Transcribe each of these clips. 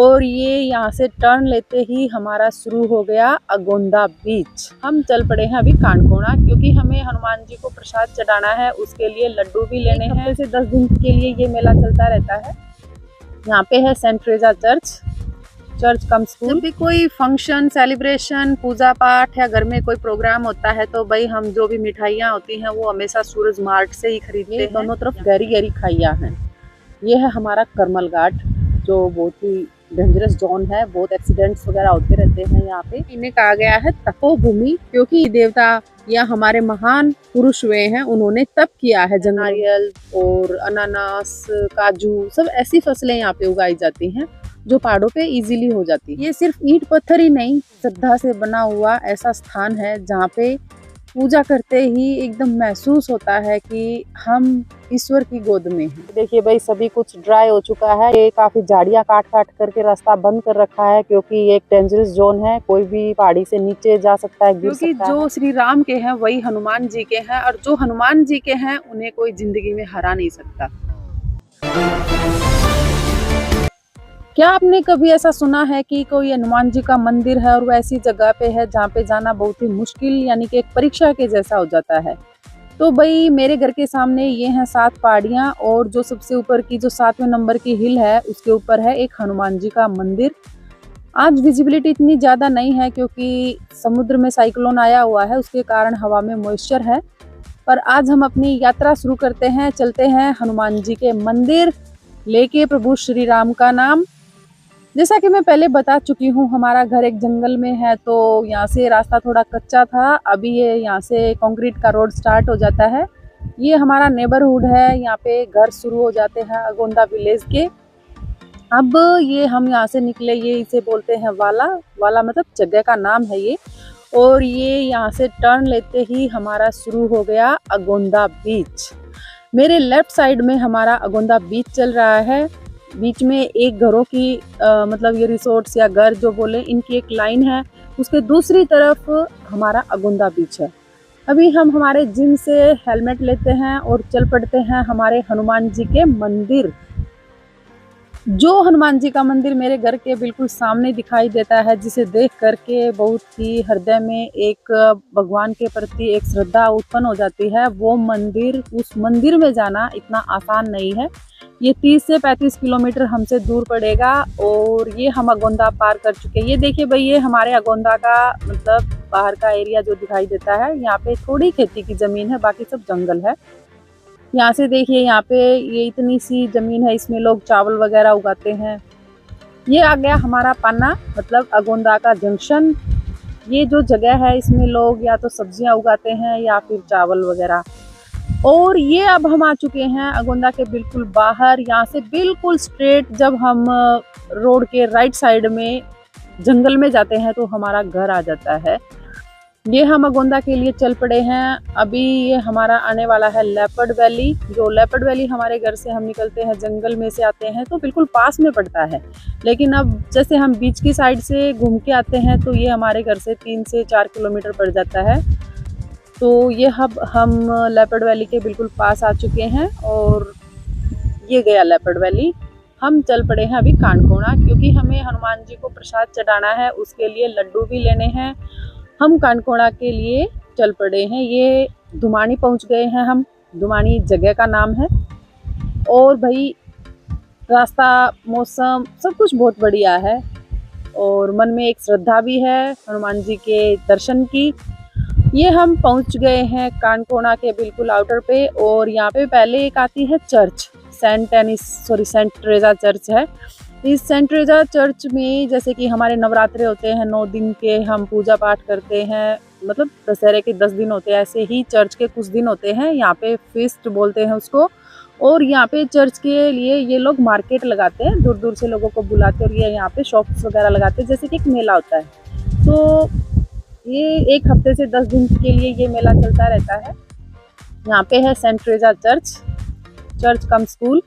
और ये यहाँ से टर्न लेते ही हमारा शुरू हो गया अगोंदा बीच। हम चल पड़े हैं अभी कांडकोणा, क्योंकि हमें हनुमान जी को प्रसाद चढ़ाना है, उसके लिए लड्डू भी लेने हैं। हफ्ते से 10 दिन के लिए ये मेला चलता रहता है। यहाँ पे है सेंट ट्रेजा चर्च कम स्कूल। जब भी कोई फंक्शन, सेलिब्रेशन, पूजा पाठ या घर में कोई प्रोग्राम होता है तो भाई हम जो भी मिठाइयाँ होती हैं वो हमेशा सूरज मार्ट से ही खरीदते हैं। दोनों तरफ गहरी गहरी खाइयाँ हैं। ये है हमारा करमल घाट, जो बहुत ही डेंजरस जोन है, बहुत एक्सीडेंट्स वगैरह होते रहते हैं यहाँ पे। इन्हें कहा गया है तपोभूमि, क्योंकि देवता या हमारे महान पुरुष हुए हैं, उन्होंने तप किया है। नारियल और अनानास, काजू, सब ऐसी फसलें यहाँ पे उगाई जाती हैं जो पहाड़ों पे इजीली हो जाती है। ये सिर्फ ईंट पत्थर ही नहीं, श्रद्धा से बना हुआ ऐसा स्थान है जहाँ पे पूजा करते ही एकदम महसूस होता है कि हम ईश्वर की गोद में हैं। देखिए भाई, सभी कुछ ड्राई हो चुका है। ये काफी झाड़ियां काट काट करके रास्ता बंद कर रखा है, क्योंकि ये एक डेंजरस जोन है। कोई भी पहाड़ी से नीचे जा सकता है, गिर सकता है। जो श्री राम के हैं वही हनुमान जी के हैं, और जो हनुमान जी के हैं उन्हें कोई जिंदगी में हरा नहीं सकता। क्या आपने कभी ऐसा सुना है कि कोई हनुमान जी का मंदिर है और वो ऐसी जगह पे है जहाँ पे जाना बहुत ही मुश्किल, यानी कि एक परीक्षा के जैसा हो जाता है? तो भाई मेरे घर के सामने ये हैं 7 पहाड़ियाँ, और जो सबसे ऊपर की जो 7वें नंबर की हिल है उसके ऊपर है एक हनुमान जी का मंदिर। आज विजिबिलिटी इतनी ज़्यादा नहीं है क्योंकि समुद्र में साइक्लोन आया हुआ है, उसके कारण हवा में मॉइस्चर है। पर आज हम अपनी यात्रा शुरू करते हैं, चलते हैं हनुमान जी के मंदिर लेके प्रभु श्री राम का नाम। जैसा कि मैं पहले बता चुकी हूँ, हमारा घर एक जंगल में है, तो यहाँ से रास्ता थोड़ा कच्चा था। अभी ये यहाँ से कंक्रीट का रोड स्टार्ट हो जाता है। ये हमारा नेबरहुड है, यहाँ पे घर शुरू हो जाते हैं अगोंदा विलेज के। अब ये हम यहाँ से निकले, ये इसे बोलते हैं वाला मतलब जगह का नाम है ये। और ये यहाँ से टर्न लेते ही हमारा शुरू हो गया अगोंदा बीच। मेरे लेफ्ट साइड में हमारा अगोंदा बीच चल रहा है। बीच में एक घरों की मतलब ये रिसोर्ट्स या घर जो बोले, इनकी एक लाइन है। उसके दूसरी तरफ हमारा अगोंदा बीच है। अभी हम हमारे जिम से हेलमेट लेते हैं और चल पड़ते हैं हमारे हनुमान जी के मंदिर। जो हनुमान जी का मंदिर मेरे घर के बिल्कुल सामने दिखाई देता है, जिसे देख करके बहुत ही हृदय में एक भगवान के प्रति एक श्रद्धा उत्पन्न हो जाती है, वो मंदिर, उस मंदिर में जाना इतना आसान नहीं है। ये 30 से 35 किलोमीटर हमसे दूर पड़ेगा, और ये हम अगोंदा पार कर चुके हैं। ये देखिए भाई, ये हमारे अगोंदा का मतलब बाहर का एरिया जो दिखाई देता है। यहाँ पे थोड़ी खेती की जमीन है, बाकी सब जंगल है। यहाँ से देखिए, यहाँ पे ये इतनी सी जमीन है, इसमें लोग चावल वगैरह उगाते हैं। ये आ गया हमारा पाना, मतलब अगोंदा का जंक्शन। ये जो जगह है इसमें लोग या तो सब्जियां उगाते हैं या फिर चावल वगैरह। और ये अब हम आ चुके हैं अगोंदा के बिल्कुल बाहर। यहाँ से बिल्कुल स्ट्रेट जब हम रोड के राइट साइड में जंगल में जाते हैं तो हमारा घर आ जाता है। ये हम अगोंदा के लिए चल पड़े हैं। अभी ये हमारा आने वाला है लेपर्ड वैली। जो लेपर्ड वैली हमारे घर से हम निकलते हैं, जंगल में से आते हैं तो बिल्कुल पास में पड़ता है। लेकिन अब जैसे हम बीच की साइड से घूम के आते हैं तो ये हमारे घर से 3 से 4 किलोमीटर पड़ जाता है। तो ये हम लेपर्ड वैली के बिल्कुल पास आ चुके हैं, और ये गया लेपर्ड वैली। हम चल पड़े हैं अभी कांडकोणा, क्योंकि हमें हनुमान जी को प्रसाद चढ़ाना है, उसके लिए लड्डू भी लेने हैं। हम कांडकोणा के लिए चल पड़े हैं। ये धुमानी पहुंच गए हैं हम, धुमानी जगह का नाम है। और भाई रास्ता, मौसम, सब कुछ बहुत बढ़िया है, और मन में एक श्रद्धा भी है हनुमान जी के दर्शन की। ये हम पहुंच गए हैं कांडकोणा के बिल्कुल आउटर पे, और यहाँ पे पहले एक आती है चर्च, सेंट ट्रेजा चर्च है। इस सेंट ट्रेजा चर्च में जैसे कि हमारे नवरात्रे होते हैं 9 दिन के, हम पूजा पाठ करते हैं, मतलब दशहरे के 10 दिन होते हैं, ऐसे ही चर्च के कुछ दिन होते हैं। यहाँ पे फीस्ट बोलते हैं उसको। और यहाँ पे चर्च के लिए ये लोग मार्केट लगाते हैं, दूर दूर से लोगों को बुलाते हैं, और ये यहाँ पे शॉप्स वगैरह लगाते हैं, जैसे कि एक मेला होता है। तो ये एक हफ्ते से 10 दिन के लिए ये मेला चलता रहता है। यहाँ पे है सेंट ट्रेजा चर्च कम स्कूल।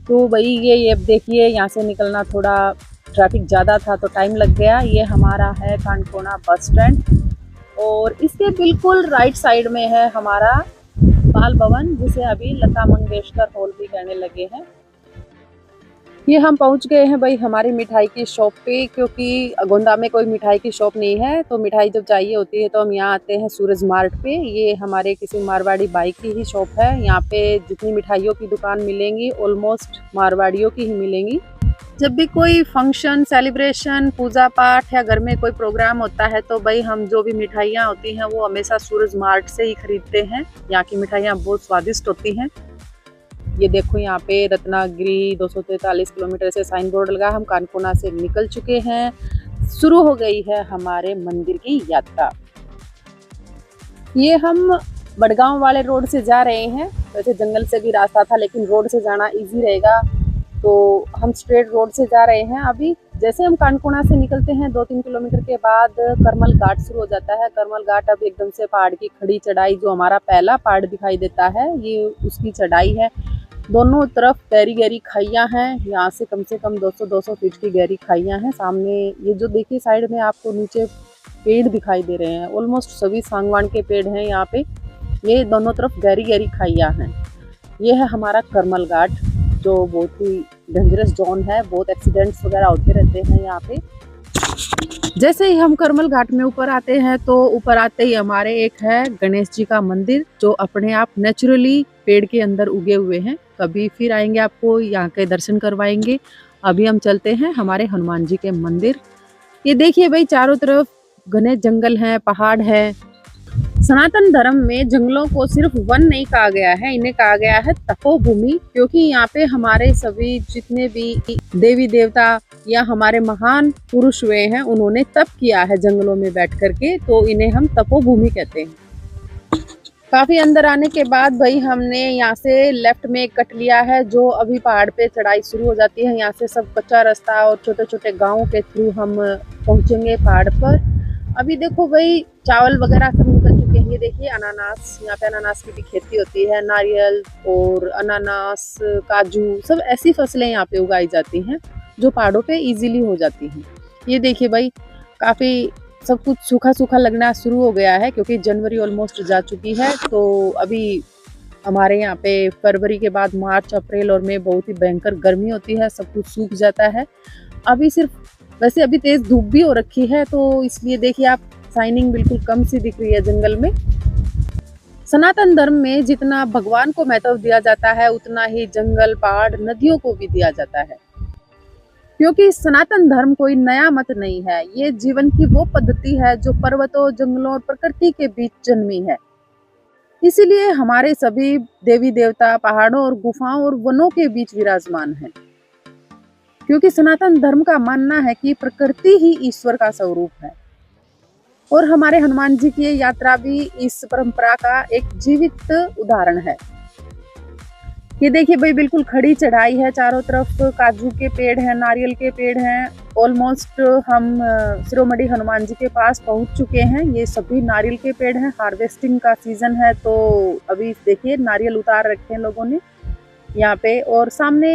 तो भाई ये अब देखिए, यहाँ से निकलना थोड़ा ट्रैफिक ज़्यादा था तो टाइम लग गया। ये हमारा है कांडकोणा बस स्टैंड, और इसके बिल्कुल राइट साइड में है हमारा बाल भवन, जिसे अभी लता मंगेशकर हॉल भी कहने लगे हैं। ये हम पहुँच गए हैं भाई हमारी मिठाई की शॉप पे, क्योंकि गोंदा में कोई मिठाई की शॉप नहीं है, तो मिठाई जब चाहिए होती है तो हम यहाँ आते हैं सूरज मार्ट पे। ये हमारे किसी मारवाड़ी बाई की ही शॉप है। यहाँ पे जितनी मिठाइयों की दुकान मिलेंगी ऑलमोस्ट मारवाड़ियों की ही मिलेंगी। जब भी कोई फंक्शन, सेलिब्रेशन, पूजा पाठ या घर में कोई प्रोग्राम होता है तो भाई हम जो भी मिठाइयाँ होती हैं वो हमेशा सूरज मार्ट से ही खरीदते हैं। यहाँ की मिठाइयाँ बहुत स्वादिष्ट होती हैं। ये देखो यहाँ पे रत्नागिरी 243 किलोमीटर से साइन बोर्ड लगा। हम कानकोना से निकल चुके हैं। शुरू हो गई है हमारे मंदिर की यात्रा। ये हम बड़गांव वाले रोड से जा रहे हैं। वैसे जंगल से भी रास्ता था लेकिन रोड से जाना इजी रहेगा, तो हम स्ट्रेट रोड से जा रहे हैं। अभी जैसे हम कानकोना से निकलते हैं 2-3 किलोमीटर के बाद करमल घाट शुरू हो जाता है। करमल घाट अब एकदम से पहाड़ की खड़ी चढ़ाई, जो हमारा पहला पहाड़ दिखाई देता है, ये उसकी चढ़ाई है। दोनों तरफ गहरी गहरी खाइयां हैं। यहाँ से कम 200 फीट की गहरी खाइयां हैं। सामने ये जो देखिए साइड में आपको नीचे पेड़ दिखाई दे रहे हैं, ऑलमोस्ट सभी सांगवान के पेड़ हैं यहाँ पे। ये दोनों तरफ गहरी गहरी खाइयां हैं। ये है हमारा करमल घाट, जो बहुत ही डेंजरस जोन है। बहुत एक्सीडेंट्स वगैरह होते रहते हैं यहाँ पे। जैसे ही हम करमल घाट में ऊपर आते हैं तो ऊपर आते ही हमारे एक है गणेश जी का मंदिर, जो अपने आप नेचुरली पेड़ के अंदर उगे हुए हैं। कभी फिर आएंगे आपको यहाँ के दर्शन करवाएंगे। अभी हम चलते हैं हमारे हनुमान जी के मंदिर। ये देखिए भाई चारों तरफ घने जंगल हैं, पहाड़ है। सनातन धर्म में जंगलों को सिर्फ वन नहीं कहा गया है, इन्हें कहा गया है तपोभूमि, क्योंकि यहाँ पे हमारे सभी जितने भी देवी देवता या हमारे महान पुरुष हुए हैं उन्होंने तप किया है जंगलों में बैठ करके, तो इन्हें हम तपोभूमि कहते हैं। काफी अंदर आने के बाद भाई हमने यहाँ से लेफ्ट में कट लिया है, जो अभी पहाड़ पे चढ़ाई शुरू हो जाती है। यहाँ से सब कच्चा रास्ता और छोटे छोटे गाँव के थ्रू हम पहुंचेंगे पहाड़ पर। अभी देखो भाई चावल वगैरह सब निकल चुके हैं। ये देखिए अनानास, यहाँ पे अनानास की भी खेती होती है। नारियल और अनानास, काजू, सब ऐसी फसलें यहाँ पे उगाई जाती हैं जो पहाड़ों पे इजीली हो जाती हैं। ये देखिए भाई काफी सब कुछ सूखा सूखा लगना शुरू हो गया है, क्योंकि जनवरी ऑलमोस्ट जा चुकी है। तो अभी हमारे यहाँ पे फरवरी के बाद मार्च, अप्रैल और मई बहुत ही भयंकर गर्मी होती है, सब कुछ सूख जाता है। अभी सिर्फ वैसे अभी तेज धूप भी हो रखी है, तो इसलिए देखिए आप शाइनिंग बिल्कुल कम सी दिख रही है जंगल में। सनातन धर्म में जितना भगवान को महत्व दिया जाता है उतना ही जंगल, पहाड़, नदियों को भी दिया जाता है, क्योंकि सनातन धर्म कोई नया मत नहीं है। ये जीवन की वो पद्धति है जो पर्वतों, जंगलों और प्रकृति के बीच जन्मी है। इसीलिए हमारे सभी देवी देवता पहाड़ों और गुफाओं और वनों के बीच विराजमान है, क्योंकि सनातन धर्म का मानना है कि प्रकृति ही ईश्वर का स्वरूप है। और हमारे हनुमान जी की ये यात्रा भी इस परंपरा का एक जीवित उदाहरण है। ये देखिए भाई बिल्कुल खड़ी चढ़ाई है, चारों तरफ काजू के पेड़ हैं, नारियल के पेड़ हैं। ऑलमोस्ट हम शिरोमणि हनुमान जी के पास पहुंच चुके हैं। ये सभी नारियल के पेड़ हैं। हार्वेस्टिंग का सीजन है, तो अभी देखिए नारियल उतार रखे हैं लोगों ने यहाँ पे। और सामने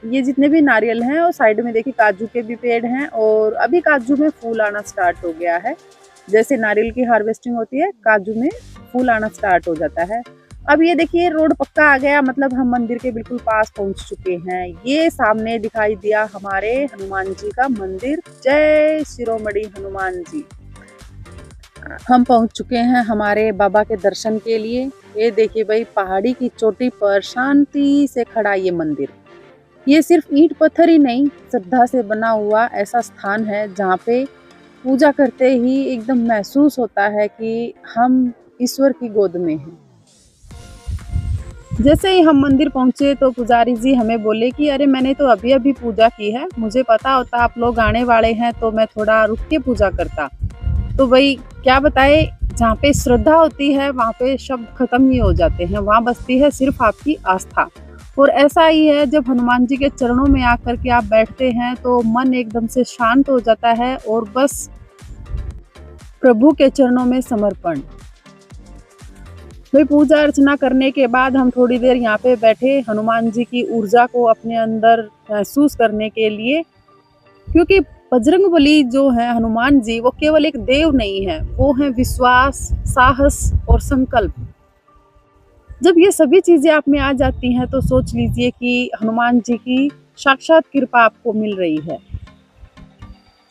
ये जितने भी नारियल हैं और साइड में देखिए काजू के भी पेड़ हैं, और अभी काजू में फूल आना स्टार्ट हो गया है। जैसे नारियल की हार्वेस्टिंग होती है, काजू में फूल आना स्टार्ट हो जाता है। अब ये देखिए रोड पक्का आ गया, मतलब हम मंदिर के बिल्कुल पास पहुंच चुके हैं। ये सामने दिखाई दिया हमारे हनुमान जी का मंदिर। जय शिरोमणि हनुमान जी। हम पहुंच चुके हैं हमारे बाबा के दर्शन के लिए। ये देखिए भाई पहाड़ी की चोटी पर शांति से खड़ा ये मंदिर। ये सिर्फ ईंट पत्थर ही नहीं, श्रद्धा से बना हुआ ऐसा स्थान है जहाँ पे पूजा करते ही एकदम महसूस होता है कि हम ईश्वर की गोद में हैं। जैसे ही हम मंदिर पहुंचे तो पुजारी जी हमें बोले कि अरे मैंने तो अभी अभी पूजा की है, मुझे पता होता आप लोग आने वाले हैं तो मैं थोड़ा रुक के पूजा करता। तो भाई क्या बताए, जहाँ पे श्रद्धा होती है वहाँ पे शब्द खत्म ही हो जाते हैं, वहाँ बसती है सिर्फ आपकी आस्था। और ऐसा ही है, जब हनुमान जी के चरणों में आकर के आप बैठते हैं तो मन एकदम से शांत हो जाता है और बस प्रभु के चरणों में समर्पण। भाई पूजा अर्चना करने के बाद हम थोड़ी देर यहाँ पे बैठे हनुमान जी की ऊर्जा को अपने अंदर महसूस करने के लिए, क्योंकि बजरंगबली जो है हनुमान जी, वो केवल एक देव नहीं है, वो है विश्वास, साहस और संकल्प। जब ये सभी चीजें आप में आ जाती हैं तो सोच लीजिए कि हनुमान जी की साक्षात कृपा आपको मिल रही है।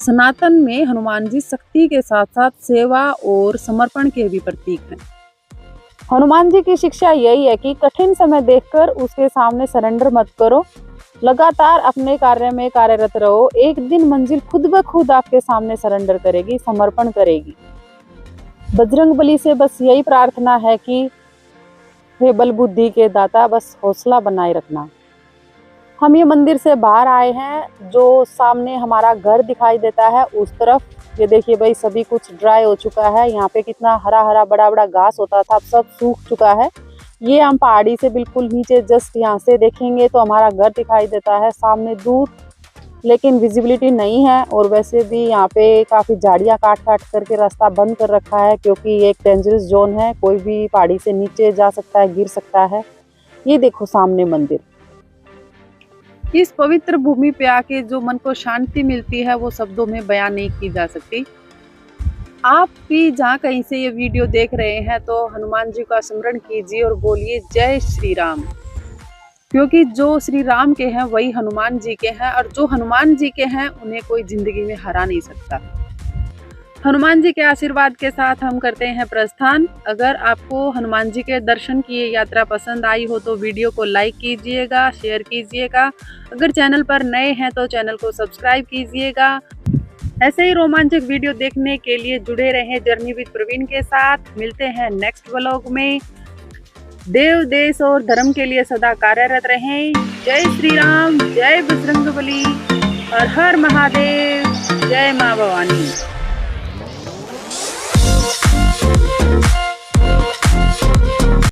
सनातन में हनुमान जी शक्ति के साथ साथ सेवा और समर्पण के भी प्रतीक हैं। हनुमान जी की शिक्षा यही है कि कठिन समय देखकर उसके सामने सरेंडर मत करो, लगातार अपने कार्य में कार्यरत रहो। एक दिन मंजिल खुद ब खुद आपके सामने सरेंडर करेगी, समर्पण करेगी। बजरंगबली से बस यही प्रार्थना है कि हे बल बुद्धि के दाता, बस हौसला बनाए रखना। हम ये मंदिर से बाहर आए हैं, जो सामने हमारा घर दिखाई देता है उस तरफ ये देखिए भाई, सभी कुछ ड्राई हो चुका है। यहाँ पे कितना हरा हरा बड़ा बड़ा घास होता था, अब सब सूख चुका है। ये हम पहाड़ी से बिल्कुल नीचे जस्ट यहाँ से देखेंगे तो हमारा घर दिखाई देता है सामने दूर, लेकिन विजिबिलिटी नहीं है। और वैसे भी यहाँ पे काफ़ी झाड़ियाँ काट काट करके रास्ता बंद कर रखा है, क्योंकि ये एक डेंजरस जोन है, कोई भी पहाड़ी से नीचे जा सकता है, गिर सकता है। ये देखो सामने मंदिर। इस पवित्र भूमि पे आके जो मन को शांति मिलती है वो शब्दों में बयान नहीं की जा सकती। आप भी जहाँ कहीं से ये वीडियो देख रहे हैं तो हनुमान जी का स्मरण कीजिए और बोलिए जय श्री राम, क्योंकि जो श्री राम के हैं वही हनुमान जी के हैं, और जो हनुमान जी के हैं उन्हें कोई जिंदगी में हरा नहीं सकता। हनुमान जी के आशीर्वाद के साथ हम करते हैं प्रस्थान। अगर आपको हनुमान जी के दर्शन की ये यात्रा पसंद आई हो तो वीडियो को लाइक कीजिएगा, शेयर कीजिएगा। अगर चैनल पर नए हैं तो चैनल को सब्सक्राइब कीजिएगा। ऐसे ही रोमांचक वीडियो देखने के लिए जुड़े रहें जर्नी विद प्रवीण के साथ। मिलते हैं नेक्स्ट व्लॉग में। देव, देश और धर्म के लिए सदा कार्यरत रहें। जय श्री राम, जय बजरंगबली, हर हर महादेव, जय माँ भवानी।